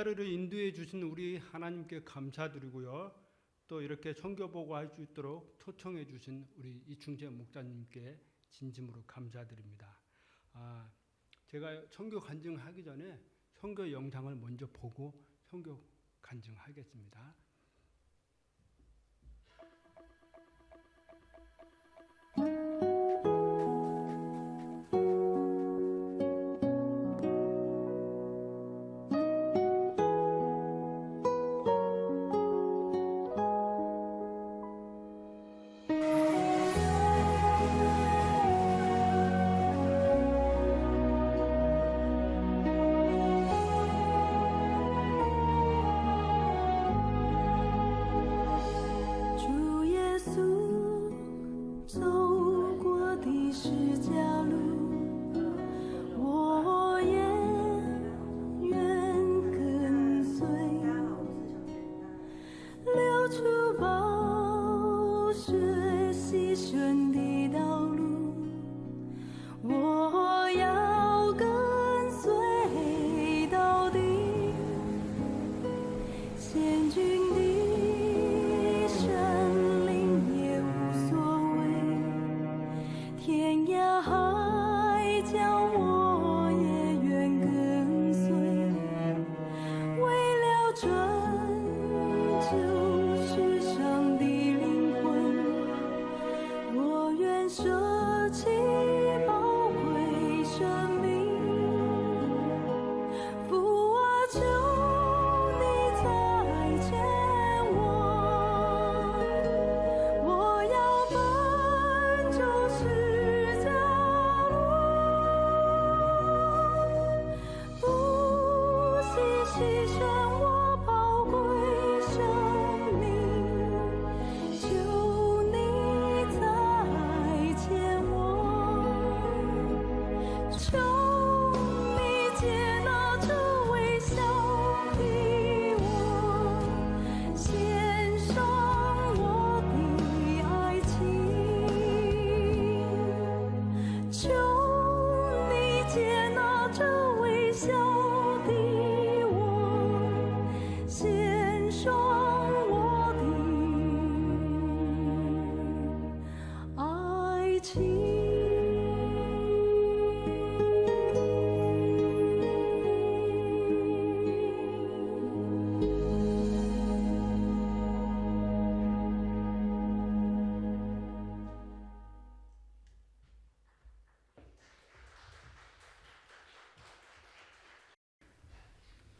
자리를 인도해 주신 우리 하나님께 감사드리고요. 또 이렇게 선교보고 할 수 있도록 초청해 주신 우리 이충재 목사님께 진심으로 감사드립니다. 제가 선교 간증하기 전에 선교 영상을 먼저 보고 선교 간증하겠습니다.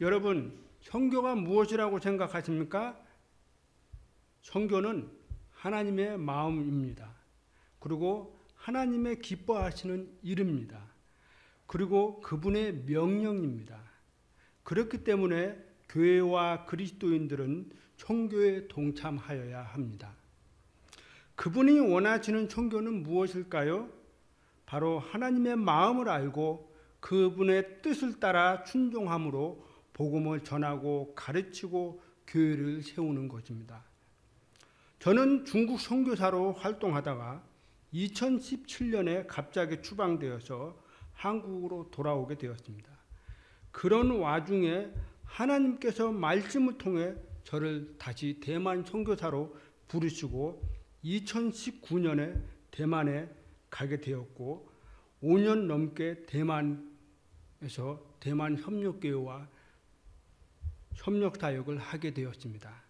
여러분, 선교가 무엇이라고 생각하십니까? 선교는 하나님의 마음입니다. 그리고 하나님의 기뻐하시는 일입니다. 그리고 그분의 명령입니다. 그렇기 때문에 교회와 그리스도인들은 선교에 동참하여야 합니다. 그분이 원하시는 선교는 무엇일까요? 바로 하나님의 마음을 알고 그분의 뜻을 따라 순종함으로 복음을 전하고 가르치고 교회를 세우는 것입니다. 저는 중국 선교사로 활동하다가 2017년에 갑자기 추방되어서 한국으로 돌아오게 되었습니다. 그런 와중에 하나님께서 말씀을 통해 저를 다시 대만 선교사로 부르시고 2019년에 대만에 가게 되었고 5년 넘게 대만에서 대만 협력교회와 협력사역을 하게 되었습니다.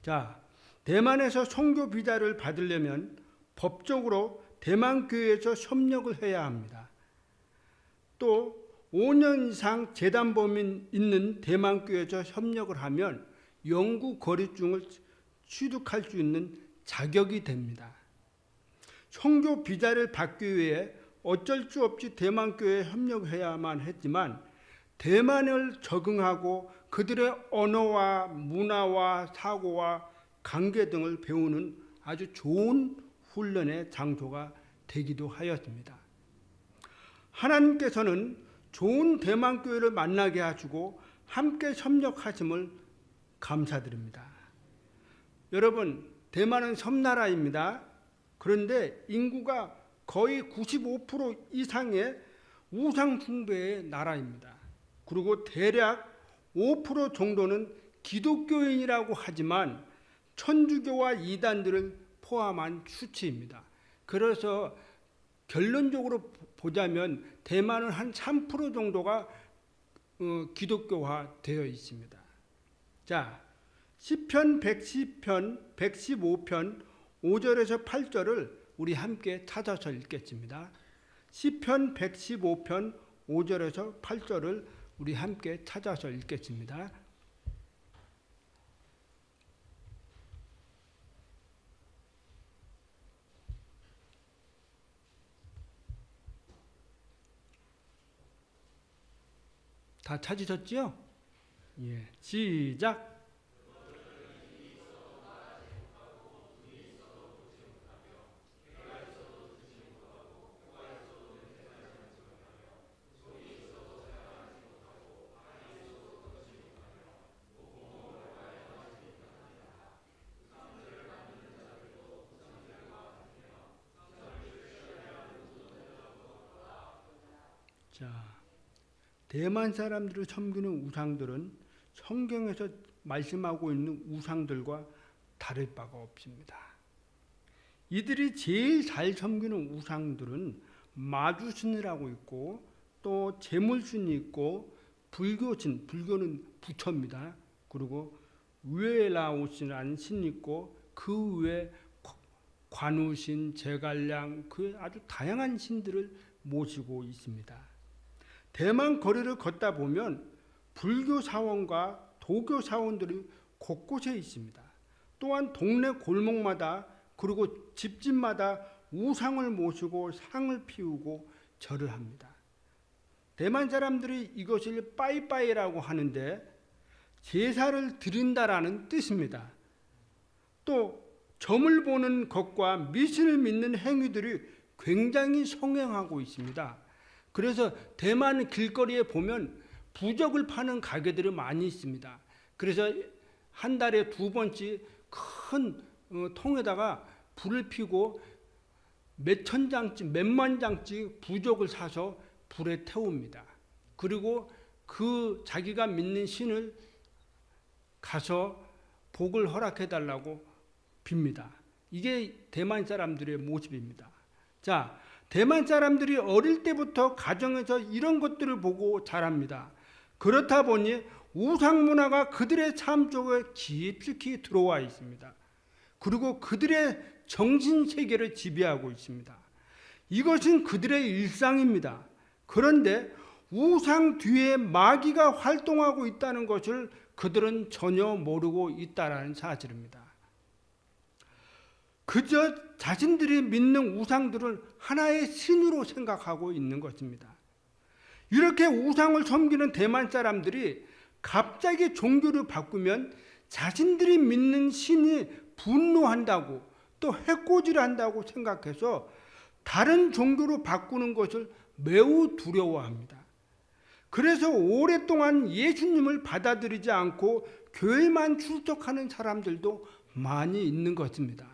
자, 대만에서 선교 비자를 받으려면 법적으로 대만교회에서 협력을 해야 합니다. 또 5년 이상 재단범인 있는 대만교회에서 협력을 하면 영구 거류증을 취득할 수 있는 자격이 됩니다. 선교 비자를 받기 위해 어쩔 수 없이 대만교회에 협력해야만 했지만 대만을 적응하고 그들의 언어와 문화와 사고와 관계 등을 배우는 아주 좋은 훈련의 장소가 되기도 하였습니다. 하나님께서는 좋은 대만교회를 만나게 하시고 함께 협력하심을 감사드립니다. 여러분, 대만은 섬나라입니다. 그런데 인구가 거의 95% 이상의 우상 숭배의 나라입니다. 그리고 대략 5% 정도는 기독교인이라고 하지만 천주교와 이단들을 포함한 수치입니다. 그래서 결론적으로 보자면 대만은 한 3% 정도가 기독교화 되어 있습니다. 자, 시편 115편 5절에서 8절을 우리 함께 찾아서 읽겠습니다. 시편 115편 5절에서 8절을 우리 함께 찾아서 읽겠습니다. 다 찾으셨지요? 예, 시작. 자, 대만 사람들을 섬기는 우상들은 성경에서 말씀하고 있는 우상들과 다를 바가 없습니다. 이들이 제일 잘 섬기는 우상들은 마주신이라고 있고 또 재물신이 있고 불교신, 불교는 부처입니다. 그리고 우에라오신이라는 신이 있고 그 외에 관우신, 제갈량 그 아주 다양한 신들을 모시고 있습니다. 대만 거리를 걷다 보면 불교 사원과 도교 사원들이 곳곳에 있습니다. 또한 동네 골목마다 그리고 집집마다 우상을 모시고 상을 피우고 절을 합니다. 대만 사람들이 이것을 빠이빠이라고 하는데 제사를 드린다라는 뜻입니다. 또 점을 보는 것과 미신을 믿는 행위들이 굉장히 성행하고 있습니다. 그래서 대만 길거리에 보면 부적을 파는 가게들이 많이 있습니다. 그래서 한 달에 2번씩 큰 통에다가 불을 피고 몇천 장씩, 몇만 장씩 부적을 사서 불에 태웁니다. 그리고 그 자기가 믿는 신을 가서 복을 허락해 달라고 빕니다. 이게 대만 사람들의 모습입니다. 자, 대만 사람들이 어릴 때부터 가정에서 이런 것들을 보고 자랍니다. 그렇다 보니 우상 문화가 그들의 삶 속에 깊숙이 들어와 있습니다. 그리고 그들의 정신 세계를 지배하고 있습니다. 이것은 그들의 일상입니다. 그런데 우상 뒤에 마귀가 활동하고 있다는 것을 그들은 전혀 모르고 있다는 사실입니다. 그저 자신들이 믿는 우상들을 하나의 신으로 생각하고 있는 것입니다. 이렇게 우상을 섬기는 대만 사람들이 갑자기 종교를 바꾸면 자신들이 믿는 신이 분노한다고 또 해코지한다고 생각해서 다른 종교로 바꾸는 것을 매우 두려워합니다. 그래서 오랫동안 예수님을 받아들이지 않고 교회만 출석하는 사람들도 많이 있는 것입니다.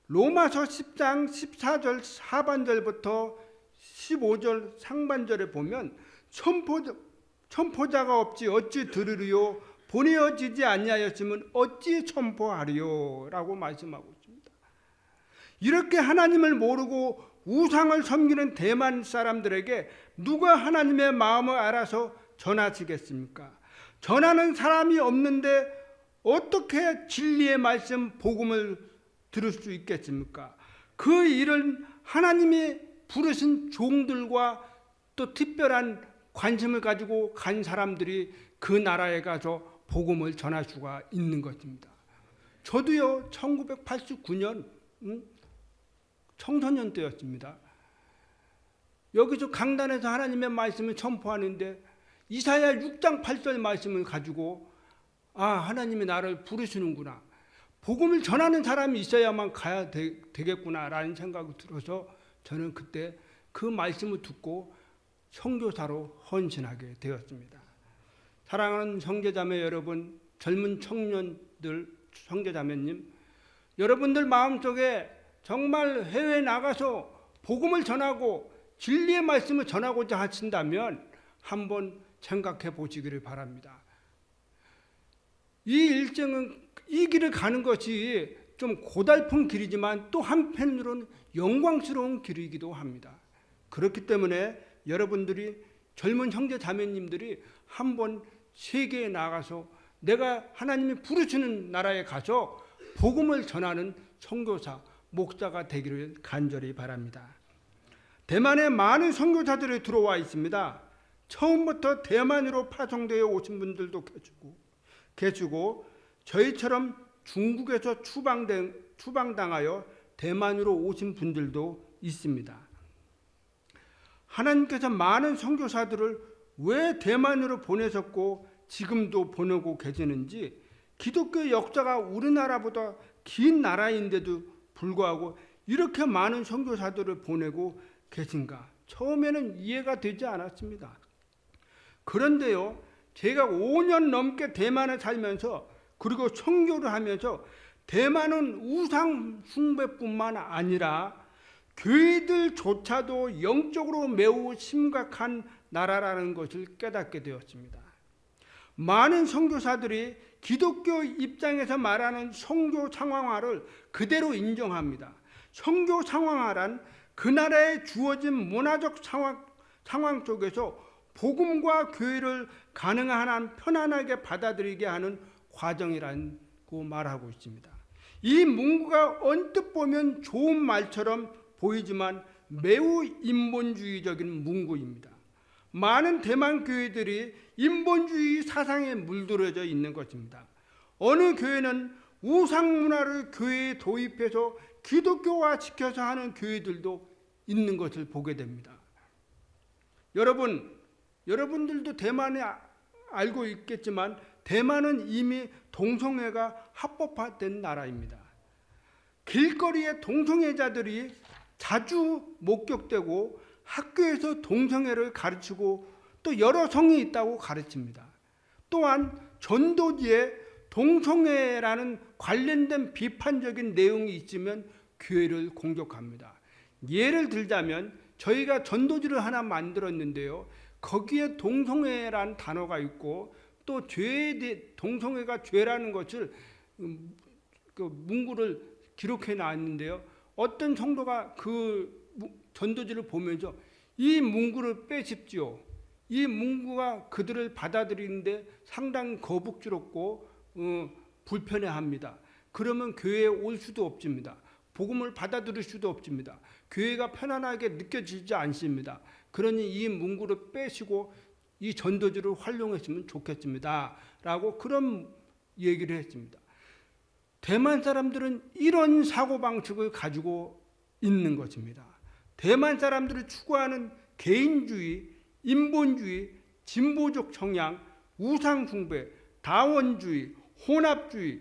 로마서 10장 14절 하반절부터 15절 상반절에 보면 첨포자가 없지 어찌 들으리요 보내어지지 아니하였으면 어찌 첨포하리요 라고 말씀하고 있습니다. 이렇게 하나님을 모르고 우상을 섬기는 대만 사람들에게 누가 하나님의 마음을 알아서 전하시겠습니까? 전하는 사람이 없는데 어떻게 진리의 말씀 복음을 들을 수 있겠습니까? 그 일은 하나님이 부르신 종들과 또 특별한 관심을 가지고 간 사람들이 그 나라에 가서 복음을 전할 수가 있는 것입니다. 저도요 1989년 청소년 때였습니다. 여기서 강단에서 하나님의 말씀을 선포하는데 이사야 6장 8절 말씀을 가지고 하나님이 나를 부르시는구나. 복음을 전하는 사람이 있어야만 가야 되겠구나라는 생각이 들어서 저는 그때 그 말씀을 듣고 선교사로 헌신하게 되었습니다. 사랑하는 형제자매 여러분, 젊은 청년들, 형제자매님, 여러분들 마음속에 정말 해외에 나가서 복음을 전하고 진리의 말씀을 전하고자 하신다면 한번 생각해 보시기를 바랍니다. 이 일정은 이 길을 가는 것이 좀 고달픈 길이지만 또 한편으로는 영광스러운 길이기도 합니다. 그렇기 때문에 여러분들이 젊은 형제 자매님들이 한번 세계에 나가서 내가 하나님이 부르시는 나라에 가서 복음을 전하는 선교사, 목사가 되기를 간절히 바랍니다. 대만에 많은 선교사들이 들어와 있습니다. 처음부터 대만으로 파송되어 오신 분들도 계시고 저희처럼 중국에서 추방당하여 대만으로 오신 분들도 있습니다. 하나님께서 많은 선교사들을 왜 대만으로 보내셨고 지금도 보내고 계시는지, 기독교의 역사가 우리나라보다 긴 나라인데도 불구하고 이렇게 많은 선교사들을 보내고 계신가? 처음에는 이해가 되지 않았습니다. 그런데요, 제가 5년 넘게 대만에 살면서 그리고 선교를 하면서 대만은 우상 숭배뿐만 아니라 교회들조차도 영적으로 매우 심각한 나라라는 것을 깨닫게 되었습니다. 많은 선교사들이 기독교 입장에서 말하는 선교 상황화를 그대로 인정합니다. 선교 상황화란 그 나라에 주어진 문화적 상황 속에서 복음과 교회를 가능한 한 편안하게 받아들이게 하는 과정이라고 말하고 있습니다. 이 문구가 언뜻 보면 좋은 말처럼 보이지만 매우 인본주의적인 문구입니다. 많은 대만 교회들이 인본주의 사상에 물들어져 있는 것입니다. 어느 교회는 우상 문화를 교회에 도입해서 기독교화시켜서 하는 교회들도 있는 것을 보게 됩니다. 여러분들도 대만에 알고 있겠지만 대만은 이미 동성애가 합법화된 나라입니다. 길거리에 동성애자들이 자주 목격되고 학교에서 동성애를 가르치고 또 여러 성이 있다고 가르칩니다. 또한 전도지에 동성애라는 관련된 비판적인 내용이 있으면 교회를 공격합니다. 예를 들자면 저희가 전도지를 하나 만들었는데요. 거기에 동성애라는 단어가 있고 또 동성애가 죄라는 것을 그 문구를 기록해 놨는데요. 어떤 성도가 그 전도지를 보면서 이 문구를 빼십시오. 이 문구가 그들을 받아들이는데 상당히 거북스럽고 불편해합니다. 그러면 교회에 올 수도 없습니다. 복음을 받아들일 수도 없습니다. 교회가 편안하게 느껴지지 않습니다. 그러니 이 문구를 빼시고 이 전도지를 활용했으면 좋겠습니다. 라고 그런 얘기를 했습니다. 대만 사람들은 이런 사고방식을 가지고 있는 것입니다. 대만 사람들이 추구하는 개인주의, 인본주의, 진보적 성향, 우상숭배, 다원주의, 혼합주의,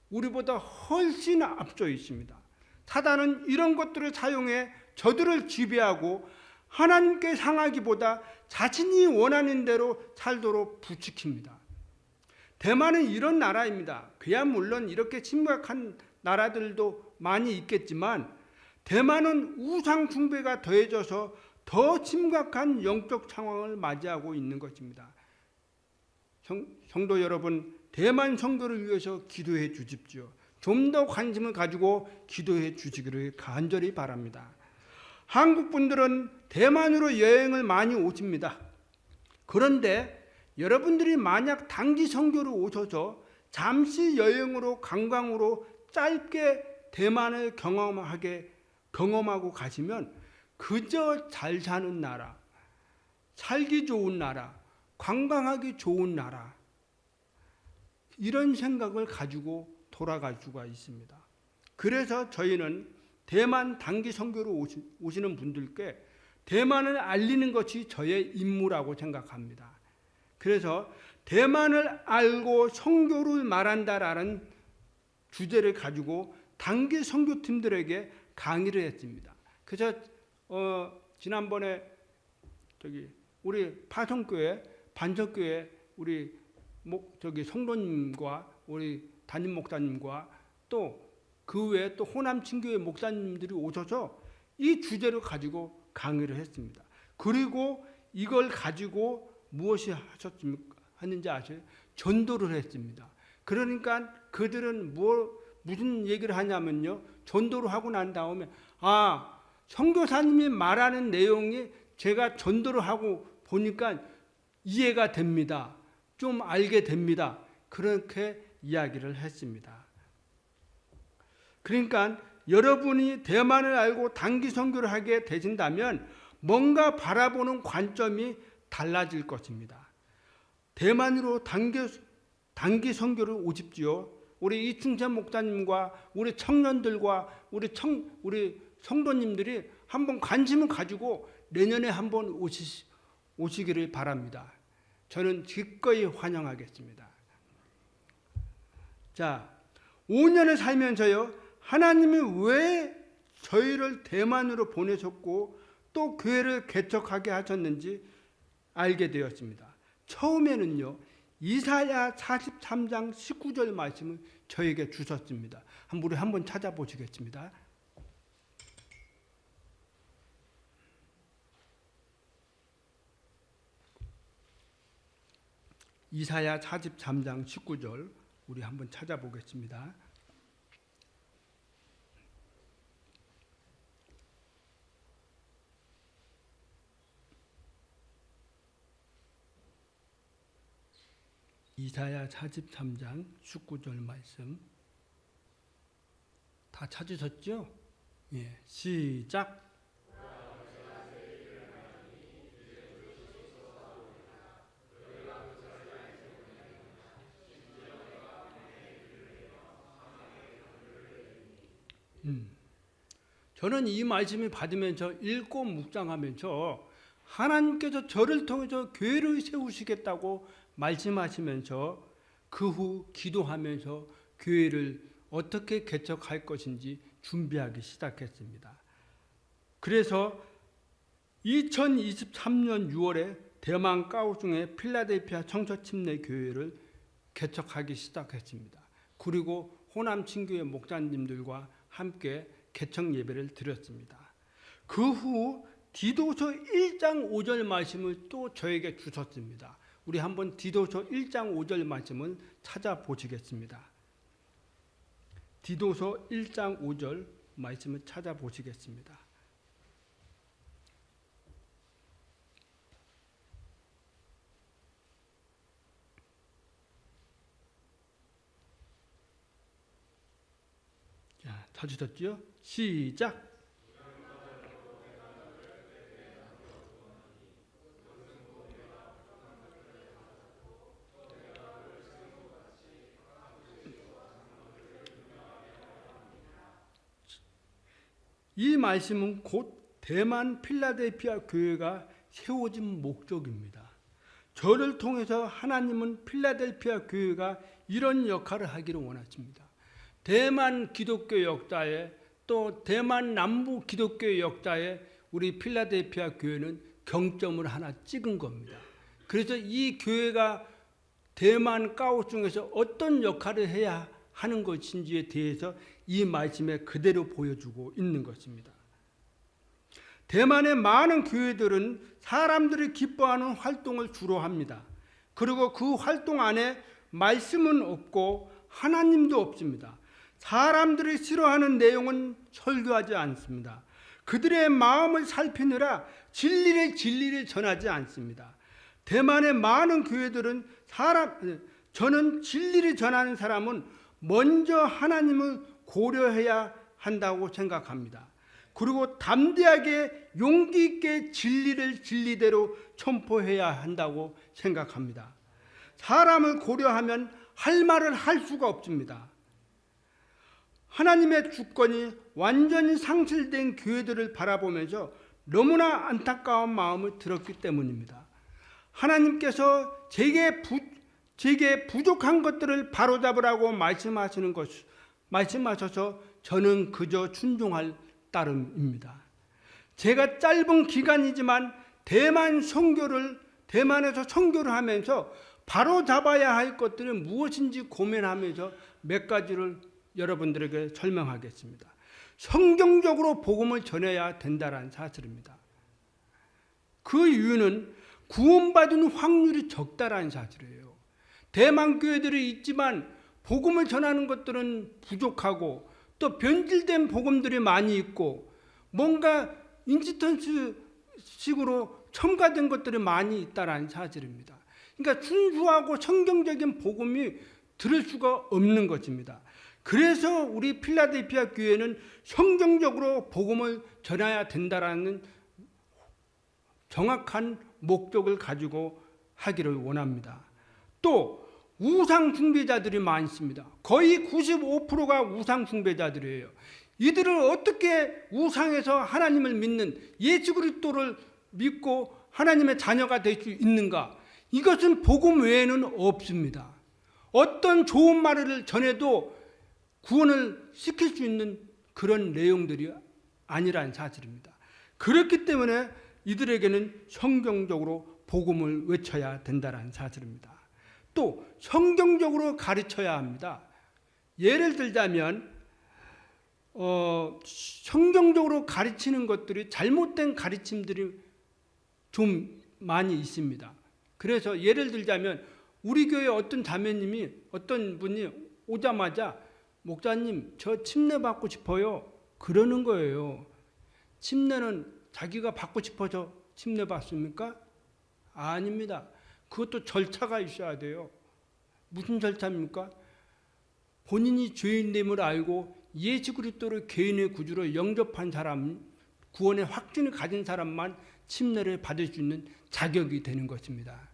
우리보다 훨씬 앞서 있습니다. 사단은 이런 것들을 사용해 저들을 지배하고 하나님께 상하기보다 자신이 원하는 대로 살도록 부추깁니다. 대만은 이런 나라입니다. 그야 물론 이렇게 심각한 나라들도 많이 있겠지만 대만은 우상 숭배가 더해져서 더 심각한 영적 상황을 맞이하고 있는 것입니다. 성도 여러분, 대만 선교를 위해서 기도해 주십시오. 좀 더 관심을 가지고 기도해 주시기를 간절히 바랍니다. 한국 분들은 대만으로 여행을 많이 오십니다. 그런데 여러분들이 만약 단기 선교로 오셔서 잠시 여행으로 관광으로 짧게 대만을 경험하고 가시면 그저 잘 사는 나라, 살기 좋은 나라, 관광하기 좋은 나라, 이런 생각을 가지고 돌아갈 수가 있습니다. 그래서 저희는 대만 단기 선교로 오시는 분들께 대만을 알리는 것이 저의 임무라고 생각합니다. 그래서 대만을 알고 선교를 말한다라는 주제를 가지고 단기 선교팀들에게 강의를 했습니다. 그래서 지난번에 우리 파송교회, 반석교회 우리 성도님과 우리 담임 목사님과 또 그 외에 또 호남 친교회 목사님들이 오셔서 이 주제를 가지고 강의를 했습니다. 그리고 이걸 가지고 무엇이 했는지 아세요? 전도를 했습니다. 그러니까 그들은 무슨 얘기를 하냐면요. 전도를 하고 난 다음에 선교사님이 말하는 내용이 제가 전도를 하고 보니까 이해가 됩니다. 좀 알게 됩니다. 그렇게 이야기를 했습니다. 그러니까 여러분이 대만을 알고 단기 선교를 하게 되신다면 뭔가 바라보는 관점이 달라질 것입니다. 대만으로 단기 선교를 오십시오. 우리 이충재 목사님과 우리 청년들과 우리 성도님들이 한번 관심을 가지고 내년에 한번 오시기를 바랍니다. 저는 기꺼이 환영하겠습니다. 자, 5년을 살면서요, 하나님이 왜 저희를 대만으로 보내셨고 또 교회를 개척하게 하셨는지 알게 되었습니다. 처음에는요, 이사야 43장 19절 말씀을 저에게 주셨습니다. 우리 한번 찾아보시겠습니다. 이사야 43장 19절 우리 한번 찾아보겠습니다. 이사야 43장 19절 말씀 다 찾으셨죠? 예, 시작. 저는 이 말씀을 받으면서 읽고 묵상하면서 하나님께서 저를 통해서 교회를 세우시겠다고 말씀하시면서 그 후 기도하면서 교회를 어떻게 개척할 것인지 준비하기 시작했습니다. 그래서 2023년 6월에 대만 까오슝의 필라델피아 청처침례 교회를 개척하기 시작했습니다. 그리고 호남 친교회 목사님들과 함께 개척 예배를 드렸습니다. 그 후 디도서 1장 5절 말씀을 또 저에게 주셨습니다. 우리 한번 디도서 1장 5절 말씀을 찾아보시겠습니다. 디도서 1장 5절 말씀을 찾아보시겠습니다. 자, 찾으셨죠? 시작. 이 말씀은 곧 대만 필라델피아 교회가 세워진 목적입니다. 저를 통해서 하나님은 필라델피아 교회가 이런 역할을 하기를 원하십니다. 대만 기독교 역사에 또 대만 남부 기독교 역사에 우리 필라델피아 교회는 경점을 하나 찍은 겁니다. 그래서 이 교회가 대만 까오슝에서 어떤 역할을 해야 하는 것인지에 대해서 이 말씀에 그대로 보여주고 있는 것입니다. 대만의 많은 교회들은 사람들이 기뻐하는 활동을 주로 합니다. 그리고 그 활동 안에 말씀은 없고 하나님도 없습니다. 사람들이 싫어하는 내용은 설교하지 않습니다. 그들의 마음을 살피느라 진리를 전하지 않습니다. 대만의 많은 교회들은 저는 진리를 전하는 사람은 먼저 하나님을 고려해야 한다고 생각합니다. 그리고 담대하게 용기 있게 진리를 진리대로 선포해야 한다고 생각합니다. 사람을 고려하면 할 말을 할 수가 없습니다. 하나님의 주권이 완전히 상실된 교회들을 바라보면서 너무나 안타까운 마음을 들었기 때문입니다. 하나님께서 제게 부족한 것들을 바로잡으라고 말씀하셔서 저는 그저 순종할 따름입니다. 제가 짧은 기간이지만 대만에서 선교를 하면서 바로잡아야 할 것들은 무엇인지 고민하면서 몇 가지를 여러분들에게 설명하겠습니다. 성경적으로 복음을 전해야 된다는 사실입니다. 그 이유는 구원받은 확률이 적다라는 사실이에요. 대만 교회들이 있지만 복음을 전하는 것들은 부족하고 또 변질된 복음들이 많이 있고 뭔가 인스턴트식으로 첨가된 것들이 많이 있다라는 사실입니다. 그러니까 순수하고 성경적인 복음이 들을 수가 없는 것입니다. 그래서 우리 필라델피아 교회는 성경적으로 복음을 전해야 된다라는 정확한 목적을 가지고 하기를 원합니다. 또 우상 숭배자들이 많습니다. 거의 95%가 우상 숭배자들이에요. 이들을 어떻게 우상에서 하나님을 믿는 예수 그리스도를 믿고 하나님의 자녀가 될 수 있는가? 이것은 복음 외에는 없습니다. 어떤 좋은 말을 전해도 구원을 시킬 수 있는 그런 내용들이 아니라는 사실입니다. 그렇기 때문에 이들에게는 성경적으로 복음을 외쳐야 된다는 사실입니다. 또 성경적으로 가르쳐야 합니다. 예를 들자면 성경적으로 가르치는 것들이 잘못된 가르침들이 좀 많이 있습니다. 그래서 예를 들자면 우리 교회 어떤 자매님이 어떤 분이 오자마자 목사님 저 침례 받고 싶어요 그러는 거예요. 침례는 자기가 받고 싶어서 침례 받습니까? 아닙니다. 그것도 절차가 있어야 돼요. 무슨 절차입니까? 본인이 죄인됨을 알고 예수 그리스도를 개인의 구주로 영접한 사람, 구원의 확신을 가진 사람만 침례를 받을 수 있는 자격이 되는 것입니다.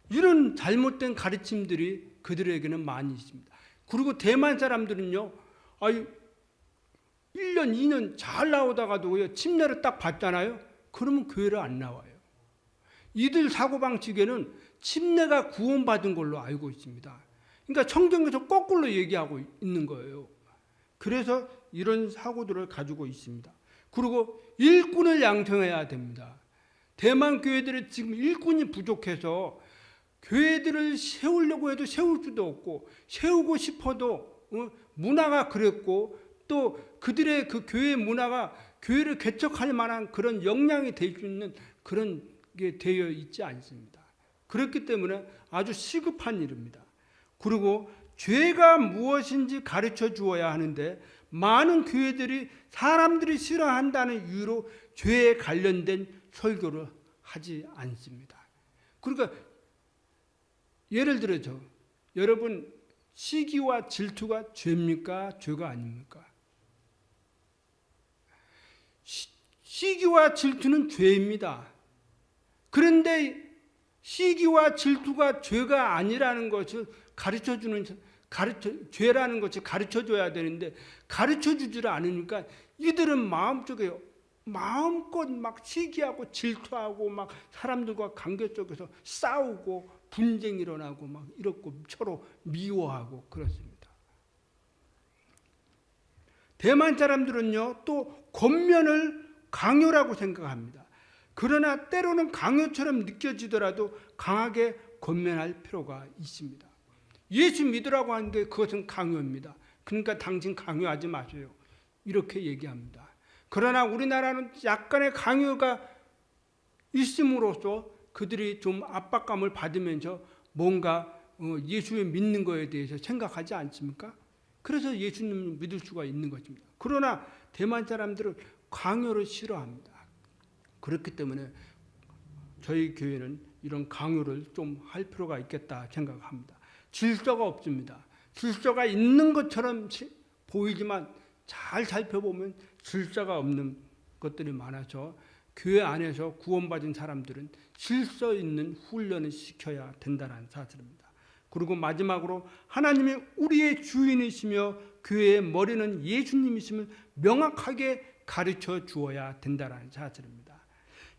이런 잘못된 가르침들이 그들에게는 많이 있습니다. 그리고 대만 사람들은요, 1년, 2년 잘 나오다가도 침례를 딱 받잖아요. 그러면 교회를 안 나와요. 이들 사고방식에는 침례가 구원받은 걸로 알고 있습니다. 그러니까 성경에서 거꾸로 얘기하고 있는 거예요. 그래서 이런 사고들을 가지고 있습니다. 그리고 일꾼을 양성해야 됩니다. 대만 교회들은 지금 일꾼이 부족해서 교회들을 세우려고 해도 세울 수도 없고 세우고 싶어도 문화가 그랬고 또 그들의 그 교회 문화가 교회를 개척할 만한 그런 역량이 될 수 있는 그런 게 되어 있지 않습니다. 그렇기 때문에 아주 시급한 일입니다. 그리고 죄가 무엇인지 가르쳐 주어야 하는데 많은 교회들이 사람들이 싫어한다는 이유로 죄에 관련된 설교를 하지 않습니다. 그러니까 예를 들어서 여러분 시기와 질투가 죄입니까? 죄가 아닙니까? 시기와 질투는 죄입니다. 그런데 시기와 질투가 죄가 아니라는 것을 죄라는 것을 가르쳐줘야 되는데 가르쳐주지를 않으니까 이들은 마음속에 마음껏 막 시기하고 질투하고 막 사람들과 관계 속에서 싸우고 분쟁이 일어나고 막 이렇고 서로 미워하고 그렇습니다. 대만 사람들은요 또 권면을 강요라고 생각합니다. 그러나 때로는 강요처럼 느껴지더라도 강하게 권면할 필요가 있습니다. 예수 믿으라고 하는데 그것은 강요입니다. 그러니까 당신 강요하지 마세요. 이렇게 얘기합니다. 그러나 우리나라는 약간의 강요가 있음으로써 그들이 좀 압박감을 받으면서 뭔가 예수를 믿는 것에 대해서 생각하지 않습니까? 그래서 예수님을 믿을 수가 있는 것입니다. 그러나 대만 사람들은 강요를 싫어합니다. 그렇기 때문에 저희 교회는 이런 강요를 좀 할 필요가 있겠다 생각합니다. 질서가 없습니다. 질서가 있는 것처럼 보이지만 잘 살펴보면 질서가 없는 것들이 많아서 교회 안에서 구원받은 사람들은 질서 있는 훈련을 시켜야 된다는 사실입니다. 그리고 마지막으로 하나님이 우리의 주인이시며 교회의 머리는 예수님이심을 명확하게 가르쳐 주어야 된다는 사실입니다.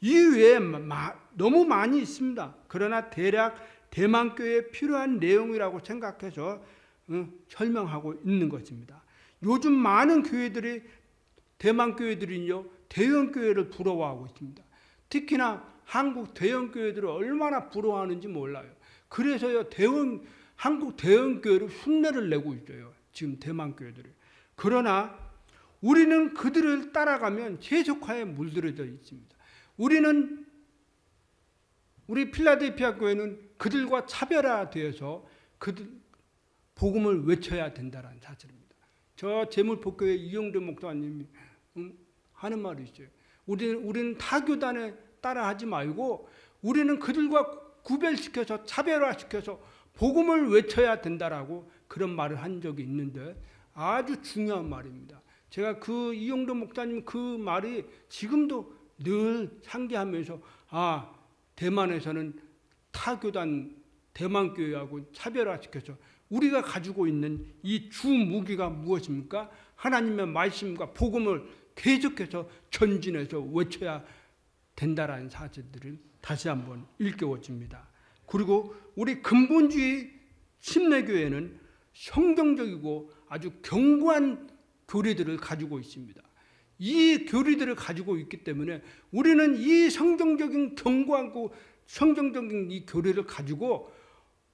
이외에 너무 많이 있습니다. 그러나 대략 대만교회에 필요한 내용이라고 생각해서 설명하고 있는 것입니다. 요즘 많은 교회들이 대만교회들은요 대형교회를 부러워하고 있습니다. 특히나 한국 대형교회들을 얼마나 부러워하는지 몰라요. 그래서요 한국 대형교회로 흉내를 내고 있어요. 지금 대만교회들이. 그러나 우리는 그들을 따라가면 세속화에 물들어져 있습니다. 우리는 우리 필라델피아 교회는 그들과 차별화되어서 그들 복음을 외쳐야 된다는 사실입니다. 저 제물복교회 이용대 목사님이 하는 말이 있어요. 우리는 타 교단에 따라하지 말고 우리는 그들과 구별시켜서 차별화시켜서 복음을 외쳐야 된다라고 그런 말을 한 적이 있는데 아주 중요한 말입니다. 제가 그 이용도 목사님 그 말이 지금도 늘 상기하면서 대만에서는 타교단 대만교회하고 차별화시켜서 우리가 가지고 있는 이 주 무기가 무엇입니까? 하나님의 말씀과 복음을 계속해서 전진해서 외쳐야 된다라는 사실들을 다시 한번 일깨워줍니다. 그리고 우리 근본주의 침례교회는 성경적이고 아주 견고한 교리들을 가지고 있습니다. 이 교리들을 가지고 있기 때문에 우리는 이 성경적인 견고하고 성경적인 이 교리를 가지고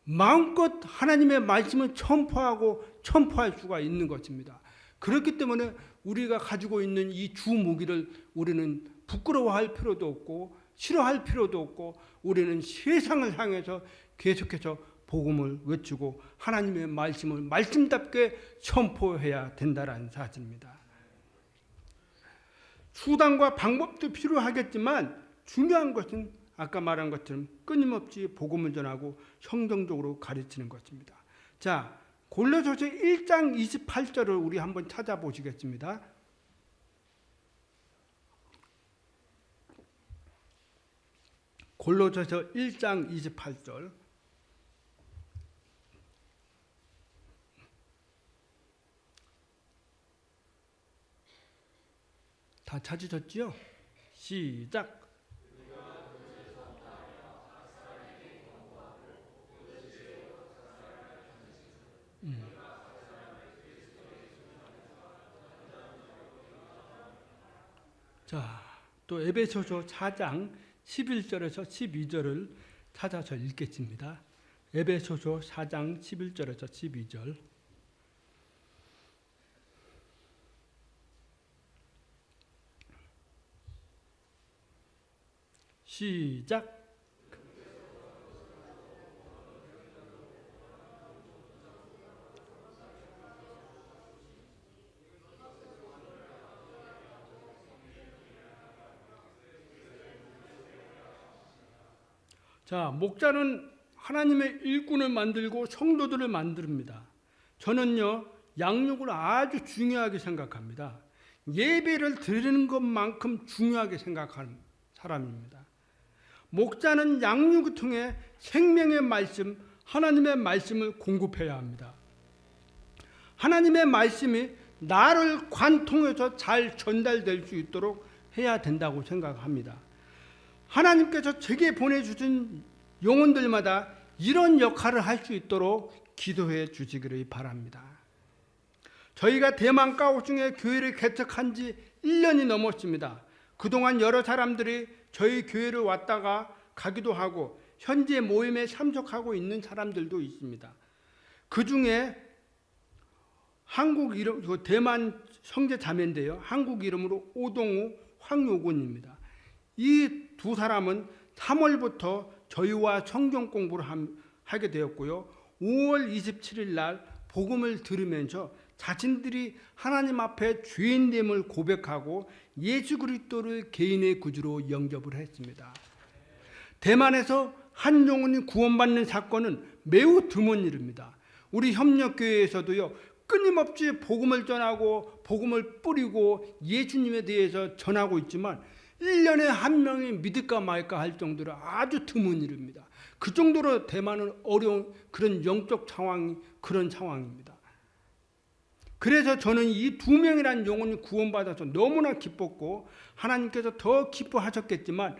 마음껏 하나님의 말씀을 선포할 수가 있는 것입니다. 그렇기 때문에 우리가 가지고 있는 이 주 무기를 우리는 부끄러워할 필요도 없고 싫어할 필요도 없고 우리는 세상을 향해서 계속해서 복음을 외치고 하나님의 말씀을 말씀답게 선포해야 된다는 사실입니다. 수단과 방법도 필요하겠지만 중요한 것은 아까 말한 것처럼 끊임없이 복음을 전하고 성경적으로 가르치는 것입니다. 자, 골로새서 1장 28절을 우리 한번 찾아보시겠습니다. 골로새서 1장 28절. 다 찾으셨지요? 시작. 자, 또 에베소서 4장 11절에서 12절을 찾아서 읽겠습니다. 에베소서 4장 11절에서 12절. 시작. 자, 목자는 하나님의 일꾼을 만들고 성도들을 만듭니다. 저는요, 양육을 아주 중요하게 생각합니다. 예배를 드리는 것만큼 중요하게 생각하는 사람입니다. 목자는 양육을 통해 생명의 말씀, 하나님의 말씀을 공급해야 합니다. 하나님의 말씀이 나를 관통해서 잘 전달될 수 있도록 해야 된다고 생각합니다. 하나님께서 제게 보내주신 영혼들마다 이런 역할을 할 수 있도록 기도해 주시기를 바랍니다. 저희가 대만 까오슝에 교회를 개척한 지 1년이 넘었습니다. 그동안 여러 사람들이 저희 교회를 왔다가 가기도 하고 현재 모임에 참석하고 있는 사람들도 있습니다. 그 중에 한국 이름, 대만 형제 자매인데요. 한국 이름으로 오동우, 황요군입니다. 이 두 사람은 3월부터 저희와 성경 공부를 하게 되었고요. 5월 27일 날 복음을 들으면서 자신들이 하나님 앞에 죄인됨을 고백하고 예수 그리스도를 개인의 구주로 영접을 했습니다. 대만에서 한 영혼이 구원받는 사건은 매우 드문 일입니다. 우리 협력교회에서도요, 끊임없이 복음을 전하고 복음을 뿌리고 예수님에 대해서 전하고 있지만 1년에 한 명이 믿을까 말까 할 정도로 아주 드문 일입니다. 그 정도로 대만은 어려운 그런 영적 상황이 그런 상황입니다. 그래서 저는 이 2명이라는 영혼이 구원받아서 너무나 기뻤고 하나님께서 더 기뻐하셨겠지만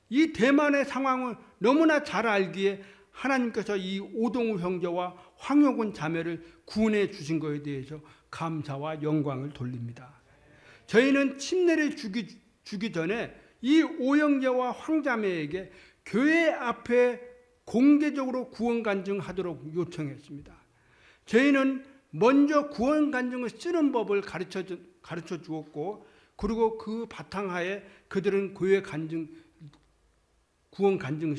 이 대만의 상황을 너무나 잘 알기에 하나님께서 이 오동우 형제와 황효군 자매를 구원해 주신 것에 대해서 감사와 영광을 돌립니다. 저희는 침례를 주기 전에 이 오형제와 황자매에게 교회 앞에 공개적으로 구원 간증하도록 요청했습니다. 저희는 먼저 구원 간증을 쓰는 법을 가르쳐 주었고 그리고 그 바탕하에 그들은 구원 간증을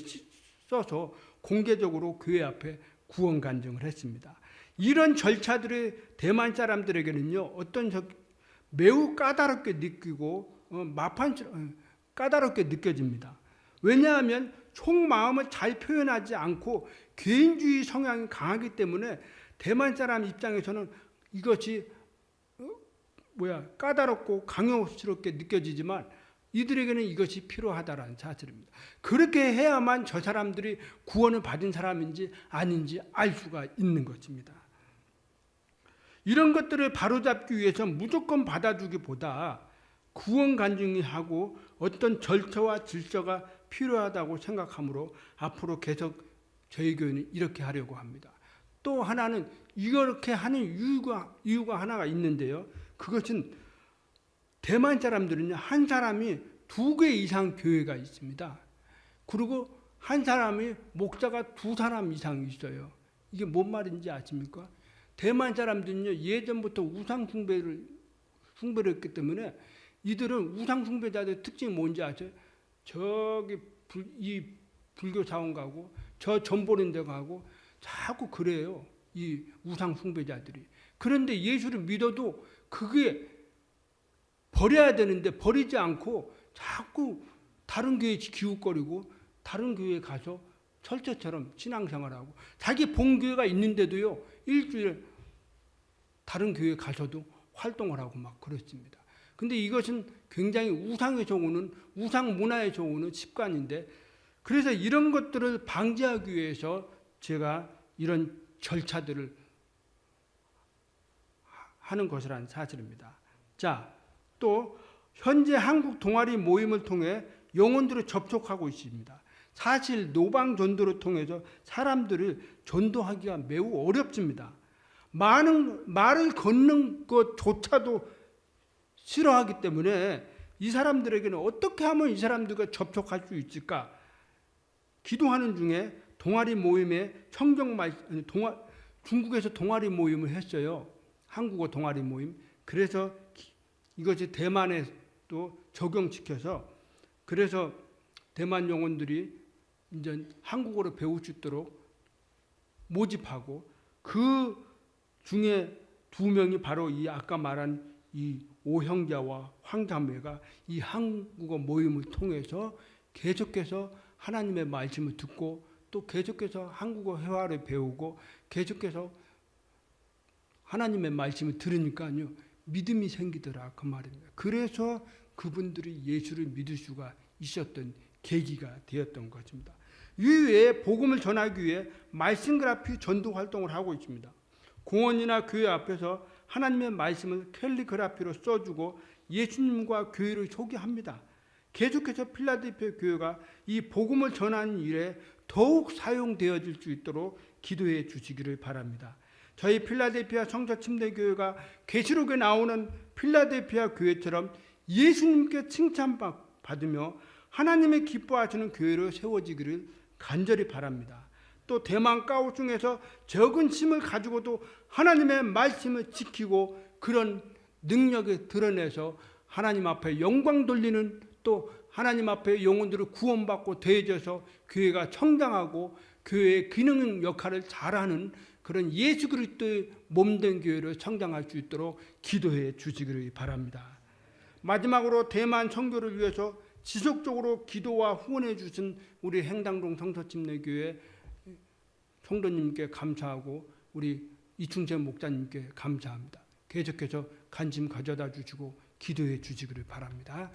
써서 공개적으로 교회 앞에 구원 간증을 했습니다. 이런 절차들이 대만 사람들에게는요, 매우 까다롭게 느끼고 까다롭게 느껴집니다. 왜냐하면 속마음을 잘 표현하지 않고 개인주의 성향이 강하기 때문에 대만 사람 입장에서는 이것이 까다롭고 강요스럽게 느껴지지만 이들에게는 이것이 필요하다라는 사실입니다. 그렇게 해야만 저 사람들이 구원을 받은 사람인지 아닌지 알 수가 있는 것입니다. 이런 것들을 바로잡기 위해서 무조건 받아주기보다 구원 간증하고 어떤 절차와 질서가 필요하다고 생각하므로 앞으로 계속 저희 교회는 이렇게 하려고 합니다. 또 하나는 이렇게 하는 이유가 하나가 있는데요. 그것은 대만 사람들은요, 한 사람이 2개 이상 교회가 있습니다. 그리고 한 사람이 목사가 2사람 이상 있어요. 이게 뭔 말인지 아십니까? 대만 사람들은요, 예전부터 우상 숭배를 했기 때문에 이들은 우상 숭배자들의 특징이 뭔지 아세요? 저기 이 불교 사원 가고 저 점 보는 데 가고 자꾸 그래요. 이 우상 숭배자들이. 그런데 예수를 믿어도 그게 버려야 되는데 버리지 않고 자꾸 다른 교회에 기웃거리고 다른 교회에 가서 철저처럼 신앙생활하고 자기 본교회가 있는데도요, 일주일에 다른 교회에 가서도 활동을 하고 막 그렇습니다. 근데 이것은 굉장히 우상에서 오는, 우상 문화에서 오는 습관인데, 그래서 이런 것들을 방지하기 위해서 제가 이런 절차들을 하는 것이라는 사실입니다. 자, 또 현재 한국 동아리 모임을 통해 영혼들을 접촉하고 있습니다. 사실 노방 전도를 통해서 사람들을 전도하기가 매우 어렵습니다. 말을 걷는 것조차도 싫어하기 때문에 이 사람들에게는 어떻게 하면 이 사람들과 접촉할 수 있을까? 기도하는 중에 동아리 모임에 중국에서 동아리 모임을 했어요. 한국어 동아리 모임. 그래서 이것이 대만에 또 적용시켜서, 그래서 대만 영혼들이 이제 한국어를 배울 수 있도록 모집하고, 그 중에 2명이 바로 이 아까 말한 이 오형제와 황자매가 이 한국어 모임을 통해서 계속해서 하나님의 말씀을 듣고 또 계속해서 한국어 회화를 배우고 계속해서 하나님의 말씀을 들으니까요, 믿음이 생기더라 그 말입니다. 그래서 그분들이 예수를 믿을 수가 있었던 계기가 되었던 것입니다. 이외에 복음을 전하기 위해 말씀 그래피 전도 활동을 하고 있습니다. 공원이나 교회 앞에서 하나님의 말씀을 캘리그라피로 써주고 예수님과 교회를 소개합니다. 계속해서 필라델피아 교회가 이 복음을 전하는 일에 더욱 사용되어질 수 있도록 기도해 주시기를 바랍니다. 저희 필라델피아 성서침례교회가 계시록에 나오는 필라델피아 교회처럼 예수님께 칭찬받으며 하나님의 기뻐하시는 교회로 세워지기를 간절히 바랍니다. 또 대만 까오슝에서 적은 힘을 가지고도 하나님의 말씀을 지키고 그런 능력을 드러내서 하나님 앞에 영광 돌리는, 또 하나님 앞에 영혼들을 구원받고 대해져서 교회가 성장하고 교회의 기능 역할을 잘하는 그런 예수 그리스도의 몸된 교회로 성장할 수 있도록 기도해 주시기를 바랍니다. 마지막으로 대만 선교를 위해서 지속적으로 기도와 후원해 주신 우리 행당동 성서침례교회 성도님께 감사하고 우리 이충재 목사님께 감사합니다. 계속해서 관심 가져다 주시고 기도해 주시기를 바랍니다.